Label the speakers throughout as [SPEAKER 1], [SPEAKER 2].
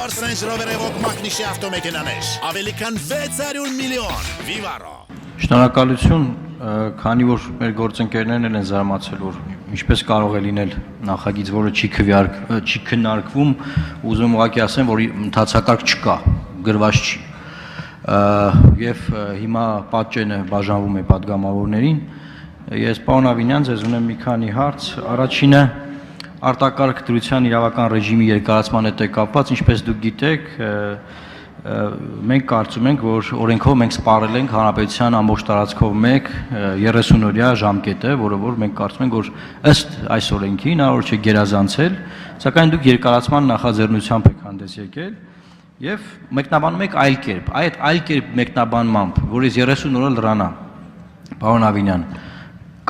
[SPEAKER 1] Force Range Rover Evoque մակնիշի ավտոմեքենաներ, ավելի քան 600 միլիոն, Vivaro։
[SPEAKER 2] Շնորհակալություն, քանի որ մեր գործընկերներն են զարմացել, որ ինչպես կարող է լինել նախագիծ, որը չի քննարկվում, ուզում ուղղակի ասեմ, որ ընթացակարգ չկա, գրված չի։ Եվ հիմա պատճենը բաժանվում է պատգամավորներին։ Ես պարոն Ավինյան, ձեզ ունեմ մի քանի հարց։ Առաջինը արտակարգ դրության իրավական ռեժիմի երկարացման հետ է կապված, ինչպես դուք գիտեք, մենք կարծում ենք, որ օրենքով մենք սպառել ենք հանրապետության ամբողջ տարածքով մեկ 30-օրյա ժամկետը, որը որ մենք կարծում ենք, որ ըստ այս օրենքի հնարավոր չէ գերազանցել, սակայն դուք երկարացման նախաձեռնությամբ եք հանդես եկել եւ մեկնաբանում եք այլ կերպ, այդ այլ կերպ մեկնաբանմամբ, որից 30 օրը լրանա, պարոն Ավինյան,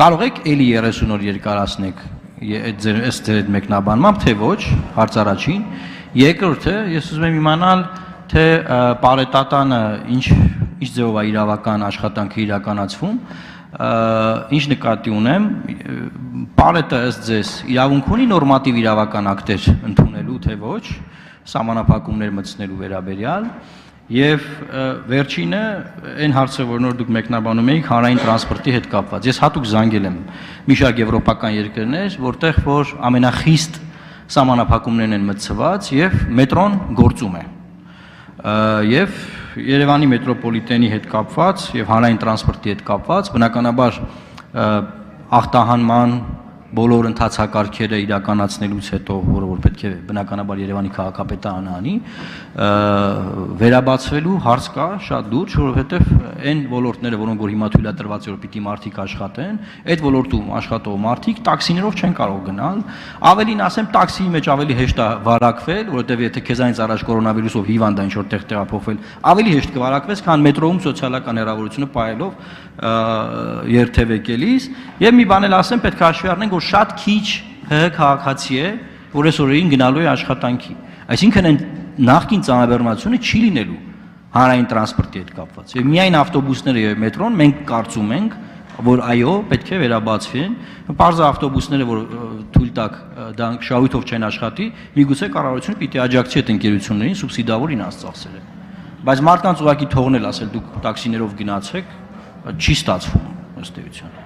[SPEAKER 2] կարող եք էլի 30 օր երկարացնեք ըստ ձեր մեկնաբանմամբ, թե ոչ, հարց առաջին, երկրորդը, ես ուզում եմ իմանալ, թե պարետատանը ինչ ձևով է իրավական աշխատանքը իրականացվում, ինչ նկատի ունեմ, պարետը ըստ ձեզ իրավունք ունի նորմատիվ իրավական ակտեր ընդունելու, թե ոչ, սահմանափակումներ մտցնելու վերաբերյալ, եւ վերջինը այն հարցը, որ նոր դուք մեկնաբանում եք հանրային տրանսպորտի հետ կապված։ Ես հատուկ զանգել եմ մի շարք եվրոպական երկրներ, որտեղ որ ամենախիստ սահմանափակումներն են մտցված եւ մետրոն գործում է։ Եվ Երևանի մետրոպոլիտենի հետ կապված եւ հանրային տրանսպորտի հետ կապված, բնականաբար ախտահանման բոլոր ընթացակարգերը իրականացնելուց հետո, որը որ պետք է բնականաբար Երևանի քաղաքապետարանը անի, վերաբացվելու հարց կա շատ լուրջ, որովհետև այն ոլորտները, որոնք որ հիմա թույլատրված է որ պիտի մարդիկ աշխատեն, այդ ոլորտում աշխատող մարդիկ տաքսիներով չեն կարող գնալ, ավելին ասեմ, տաքսիի մեջ ավելի հեշտ է վարակվել, որովհետև եթե քեզանից առաջ կորոնավիրուսով հիվանդ է ինչ որ տեղափոխվել, ավելի հեշտ կվարակվես, քան մետրոում սոցիալական հեռավորությունը պահելով երթևեկելիս, եւ մի բան էլ ասեմ, պետք է հաշվի առնենք, որ շատ քիչ ՀՀ քաղաքացի է, որ այս օրերին գնալու է աշխատանքի։ Այսինքն այն նախկին ծանրաբեռնությունը չի լինելու հանրային տրանսպորտի հետ կապված։ Եվ միայն ավտոբուսները եւ մետրոն մենք կարծում ենք, որ այո, պետք է վերաբացվեն։ Պարզ ավտոբուսները, որ թույլ տակ դրանք շահույթով չեն աշխատի, միգուցե կառավարությունը պիտի աջակցի այդ ընկերություններին սուբսիդավոր իրենց ծախսերը։ Բայց մարդկանց ուղղակի թողնել ասել դուք տաքսիներով գնացեք, չի ստացվում ըստ էության։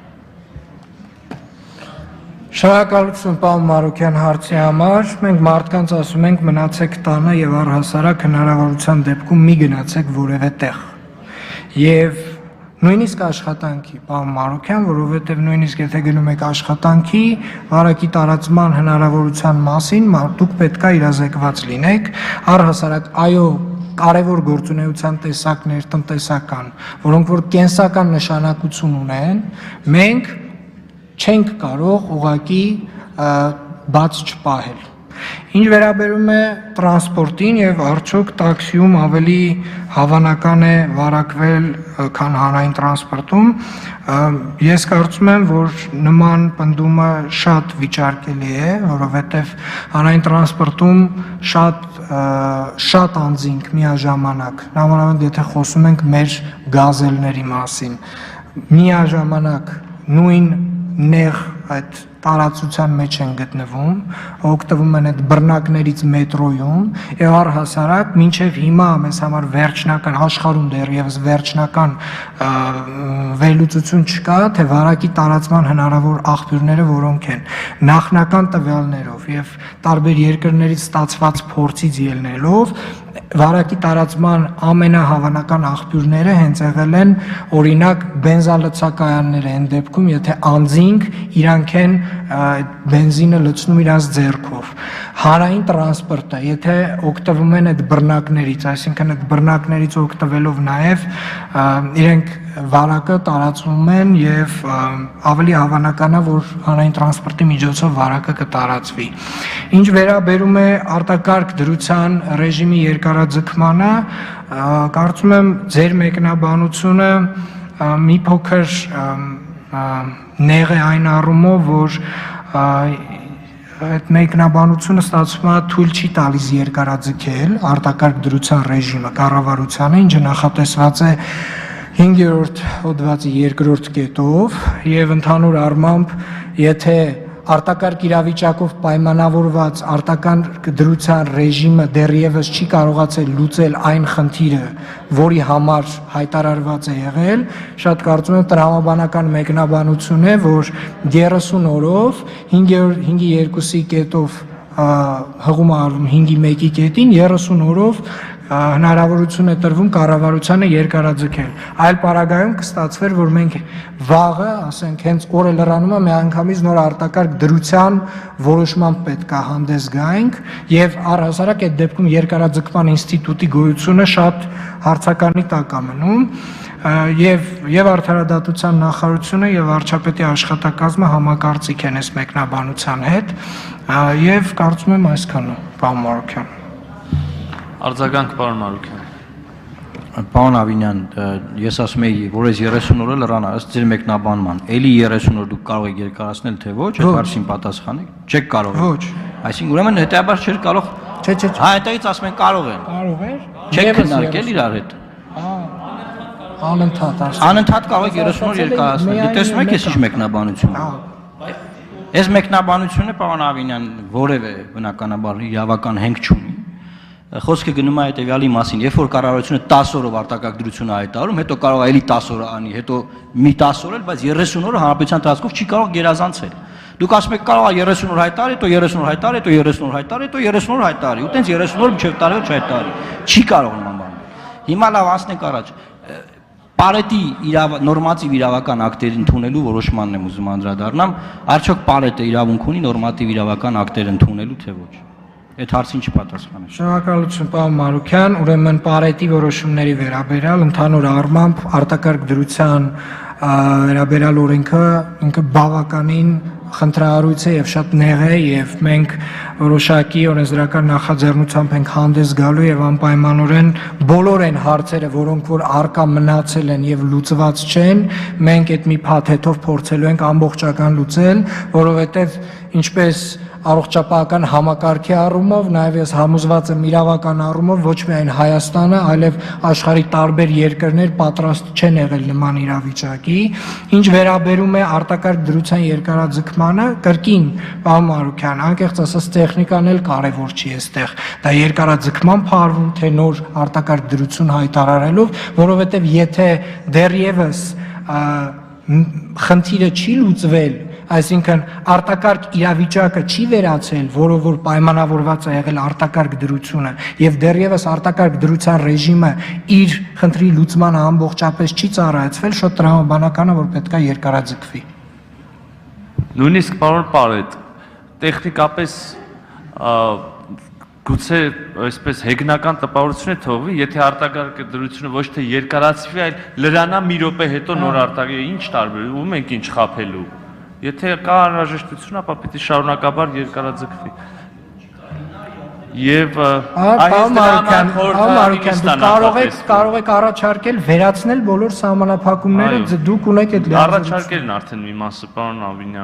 [SPEAKER 3] Շնորհակալություն պարոն Մարուկյան հարցի համար, մենք մարդկանց ասում ենք մնացեք տանը եւ առհասարակ հնարավորության դեպքում մի գնացեք որևէ տեղ։ Եվ նույնիսկ աշխատանքի, պարոն Մարուկյան, որովհետեւ նույնիսկ եթե գնում եք աշխատանքի, վարակի տարածման հնարավորության մասին դուք պետք է իրազեկված լինեք, առհասարակ այո կարևոր գործունեության տեսակներ տնտեսական, որոնք որ կենսական նշանակություն ունեն, մենք չենք կարող ուղղակի բաց չպահել։ Ինչ վերաբերում է տրանսպորտին եւ արդյոք տաքսիում ավելի հավանական է վարակվել, քան հանրային տրանսպորտում, ես կարծում եմ, որ նման պնդումը շատ վիճարկելի է, որովհետեւ հանրային տրանսպորտում շատ անձինք միաժամանակ, նամանավանդ եթե խոսում ենք մեր գազելների մասին, միաժամանակ նույն նեղ այդ տարածության մեջ են գտնվում, օգտվում են այդ բռնակներից մետրոյում եւ առհասարակ մինչեւ հիմա մեզ համար վերջնական աշխարհում դեռևս վերջնական վերլուծություն չկա, թե վարակի տարածման հնարավոր աղբյուրները որոնք են։ Նախնական տվյալներով եւ տարբեր երկրներից ստացված փորձից ելնելով վարակի տարածման ամենահավանական աղբյուրները հենց եղել են օրինակ բենզալցակայանները այն դեպքում, եթե անձինք իրանք են բենզինը լցնում իրաց ձեռքով։ Հանրային տրանսպորտը, եթե օգտվում են այդ բռնակներից, այսինքն այդ բռնակներից օգտվելով նաև իրենք վարակը տարածվում են եւ ավելի հավանական է, որ հանրային տրանսպորտի միջոցով վարակը կտարածվի։ Ինչ վերաբերում է արտակարգ դրության ռեժիմի երկարաձգմանը, կարծում եմ ձեր մեկնաբանությունը մի փոքր նեղ է այն առումով, որ այդ մեկնաբանությունը ստացվում է թույլ չի տալիս երկարաձգել արտակարգ դրության ռեժիմը կառավարությանը, ինչը նախատեսված է 5-րդ հոդվածի 2-րդ կետով եւ ընդհանուր առմամբ եթե արտակարգ իրավիճակով պայմանավորված արտական դրության ռեժիմը դեռևս չի կարողացել լուծել այն խնդիրը, որի համար հայտարարված է եղել, շատ կարծում եմ տրամաբանական մեկնաբանություն է, որ 30 օրով 5.2-ի կետով հղում արվում 5.1-ի կետին 30 օրով հնարավորություն է տրվում կառավարությանը երկարաձգել։ Այլ պարագայում կստացվեր, որ մենք վաղը, ասենք, հենց օրը լրանում է միանգամից նոր արտակարգ դրության որոշման պետք է հանդես գայինք եւ առհասարակ այդ դեպքում երկարաձգման ինստիտուտի գոյությունը շատ հարցականի տակ է մնում եւ արդարադատության նախարարությունը եւ վարչապետի աշխատակազմը համակարծիք են այս մեկնաբանության հետ եւ կարծում եմ այսքանը, պարոն Մարուկյան։
[SPEAKER 4] Արձագանք պարոն Մարուկյան։
[SPEAKER 2] Պարոն Ավինյան, ես ասում եի, որ այս 30 օրը լրանա, ըստ ձեր մեկնաբանման, էլի 30 օր դուք կարող եք երկարացնել, թե ոչ, այդ հարցին պատասխանեք, չեք կարող։
[SPEAKER 3] Ոչ։
[SPEAKER 2] Այսինքն ուրեմն հետեւաբար չէր կարող։
[SPEAKER 3] Չէ։
[SPEAKER 2] Հա, այդտեղից ասում են կարող են։
[SPEAKER 3] Կարող էր։
[SPEAKER 2] Չեք քննարկել իրար հետ։
[SPEAKER 3] Անընդհատ ասում։
[SPEAKER 2] Անընդհատ կարող եք 30 օր երկարացնել։ Դե տեսնում եք, ես ինչ մեկնաբանություն։ Այս մեկնաբանությունը, պարոն Ավինյան, որևէ բնականաբար իրավական հենք չունի։ Խոսքը գնում է հետևյալի մասին, երբ որ կառավարությունը 10 օրով արտակարգ դրություն է հայտարարում, հետո կարող է էլի 10 օր անի, հետո մի 10 օր էլ, բայց 30 օրը հանրապետության տարածքով չի կարող գերազանցել։ Դուք ասում եք կարող է 30 օր հայտարարի, հետո 30 օր հայտարարի, հետո 30 օր հայտարարի, հետո 30 օր հայտարարի, ու տենց 30 օր մինչև տարի չհայտարարի։ Չի կարող նման բան։ Հիմա լավ ասնենք առաջ։ Պարետի նորմատիվ իրավական ակտեր ընդունելու որոշմանն եմ ուզում անդրադառնամ, արդյոք պարետը իրավունք ունի նորմատիվ իրավական ակտեր ընդունելու թե ոչ։ Այդ հարցին չպատասխանեմ։
[SPEAKER 3] Շնորհակալություն, պարոն Մարուկյան, ուրեմն պարետի որոշումների վերաբերյալ ընդհանուր առմամբ արտակարգ դրության վերաբերյալ օրենքը ինքը բավականին խնդրահարույց է եւ շատ նեղ է եւ մենք որոշակի օրենսդրական նախաձեռնությամբ ենք հանդես գալու եւ անպայմանորեն բոլոր այն հարցերը, որոնք որ արկա մնացել են եւ լուծված չեն, մենք այդ մի փաթեթով փորձելու ենք ամբողջական լուծել, որովհետեւ ինչպես առողջապահական համակարգի առումով, նաև ես համոզված եմ իրավական առումով ոչ միայն Հայաստանը, այլև աշխարհի տարբեր երկրներ պատրաստ չեն եղել նման իրավիճակի։ Ինչ վերաբերում է արտակարգ դրության երկարաձգմանը, կրկին, պարոն Մարուկյան, անկեղծ ասած տեխնիկան էլ կարևոր չի այստեղ։ Դա երկարաձգման փարվում, թե նոր արտակարգ դրություն հայտարարելով, որովհետև եթե դեռևս խնդիրը չի լուծվել, այսինքն արտակարգ իրավիճակը չի վերացել, որով որ պայմանավորված է եղել արտակարգ դրությունը, եւ դեռևս արտակարգ դրության ռեժիմը իր խնդրի լուծմանը ամբողջապես չի ծառայեցվել, շատ տրամաբանական է, որ պետք է երկարաձգվի։
[SPEAKER 4] Նույնիսկ պարոն Պարետ, տեխնիկապես գուցե այսպես հեգնական տպավորություն է թողվի, եթե արտակարգ դրությունը ոչ թե երկարացվի, այլ լրանա մի րոպե հետո նոր արտակարգ, ինչ տարբեր, ում ենք ինչ խաբելու։ Եթե կա անհրաժեշտություն, ապա պիտի շարունակաբար երկարաձգվի։ Եվ
[SPEAKER 3] կարող եք առաջարկել վերացնել բոլոր սահմանափակումները, դուք ունեք այդ
[SPEAKER 4] առաջարկել են արդեն մի մասը, պարոն Ավինյան։